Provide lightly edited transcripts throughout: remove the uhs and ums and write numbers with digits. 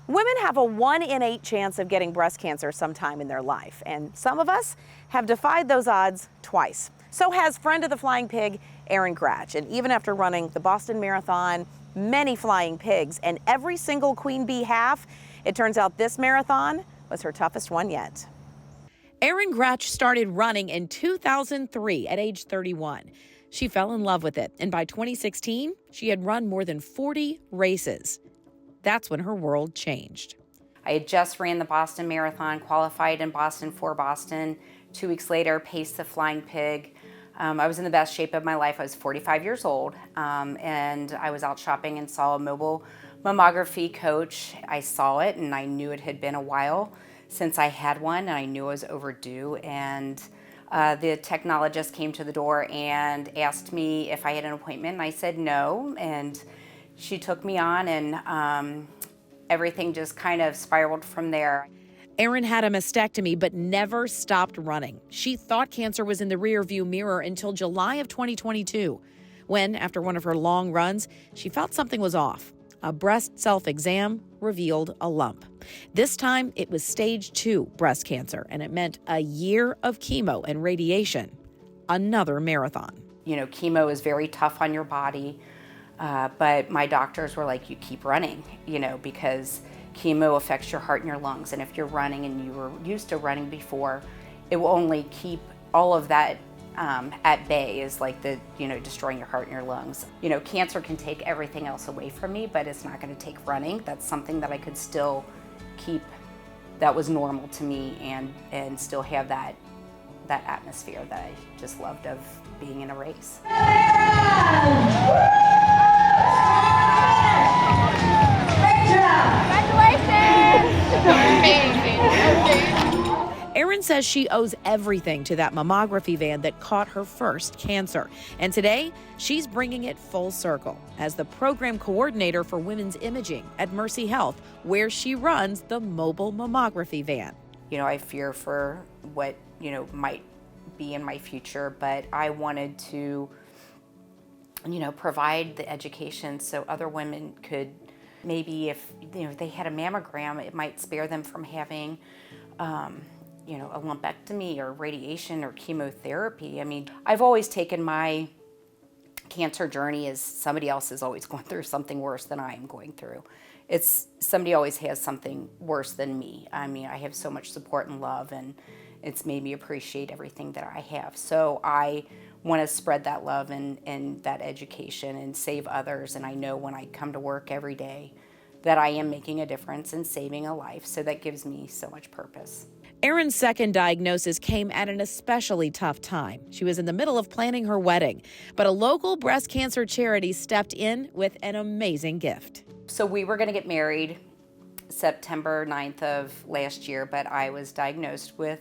Women have a 1 in 8 chance of getting breast cancer sometime in their life, and some of us have defied those odds twice. So has friend of the flying pig, Erin Gratsch. And even after running the Boston Marathon, many flying pigs, and every single queen bee half, it turns out this marathon was her toughest one yet. Erin Gratsch started running in 2003 at age 31. She fell in love with it, and by 2016, she had run more than 40 races. That's when her world changed. I had just ran the Boston Marathon, qualified in Boston for Boston. 2 weeks later, paced the flying pig. I was in the best shape of my life. I was 45 years old, and I was out shopping and saw a mobile mammography coach. I saw it, and I knew it had been a while since I had one, and I knew I was overdue. And the technologist came to the door and asked me if I had an appointment, and I said no. And she took me on, and everything just kind of spiraled from there. Erin had a mastectomy but never stopped running. She thought cancer was in the rearview mirror until July of 2022, when, after one of her long runs, she felt something was off. A breast self-exam revealed a lump. This time, it was stage 2 breast cancer, and it meant a year of chemo and radiation. Another marathon. You know, chemo is very tough on your body. But my doctors were like, you keep running, you know, because chemo affects your heart and your lungs. And if you're running and you were used to running before, it will only keep all of that at bay, is like destroying your heart and your lungs. You know, cancer can take everything else away from me, but it's not going to take running. That's something that I could still keep, that was normal to me, and still have that atmosphere that I just loved of being in a race. Erin says she owes everything to that mammography van that caught her first cancer. And today, she's bringing it full circle as the program coordinator for women's imaging at Mercy Health, where she runs the mobile mammography van. You know, I fear for what, might be in my future, but I wanted to, provide the education so other women could, maybe if, they had a mammogram, it might spare them from having, a lumpectomy or radiation or chemotherapy. I mean, I've always taken my cancer journey as somebody else is always going through something worse than I am going through. Somebody always has something worse than me. I mean, I have so much support and love, and it's made me appreciate everything that I have. So I want to spread that love and that education and save others. And I know when I come to work every day that I am making a difference and saving a life. So that gives me so much purpose. Erin's second diagnosis came at an especially tough time. She was in the middle of planning her wedding, but a local breast cancer charity stepped in with an amazing gift. So we were going to get married September 9th of last year, but I was diagnosed with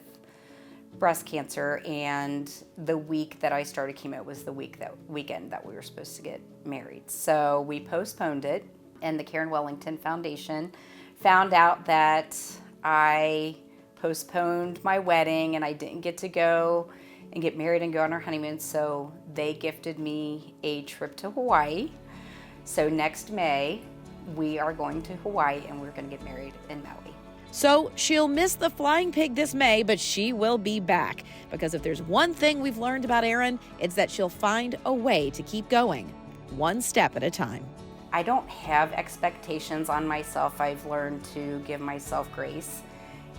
breast cancer, and the week that I started chemo was the weekend that we were supposed to get married. So we postponed it, and the Karen Wellington Foundation found out that I postponed my wedding and I didn't get to go and get married and go on our honeymoon, so they gifted me a trip to Hawaii. So next May, we are going to Hawaii and we're going to get married in Maui. So she'll miss the flying pig this May, but she will be back. Because if there's one thing we've learned about Erin, it's that she'll find a way to keep going, one step at a time. I don't have expectations on myself. I've learned to give myself grace,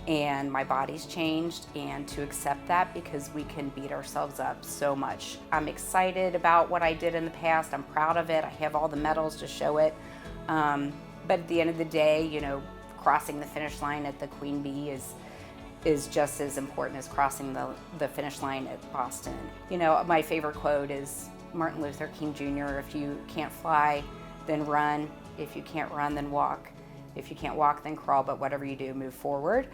and my body's changed, and to accept that, because we can beat ourselves up so much. I'm excited about what I did in the past. I'm proud of it. I have all the medals to show it. But at the end of the day, crossing the finish line at the Queen Bee is just as important as crossing the finish line at Boston. My favorite quote is Martin Luther King Jr., if you can't fly, then run. If you can't run, then walk. If you can't walk, then crawl, but whatever you do, move forward.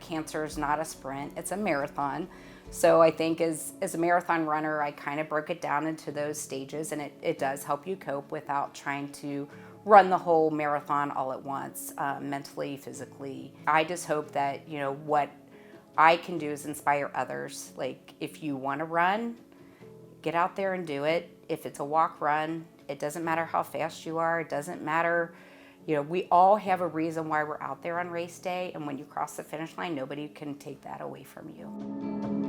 Cancer is not a sprint, it's a marathon. So I think as a marathon runner, I kind of broke it down into those stages, and it does help you cope without trying to run the whole marathon all at once, mentally, physically. I just hope that, what I can do is inspire others. Like, if you want to run, get out there and do it. If it's a walk, run. It doesn't matter how fast you are. It doesn't matter, You know, we all have a reason why we're out there on race day, and when you cross the finish line, nobody can take that away from you.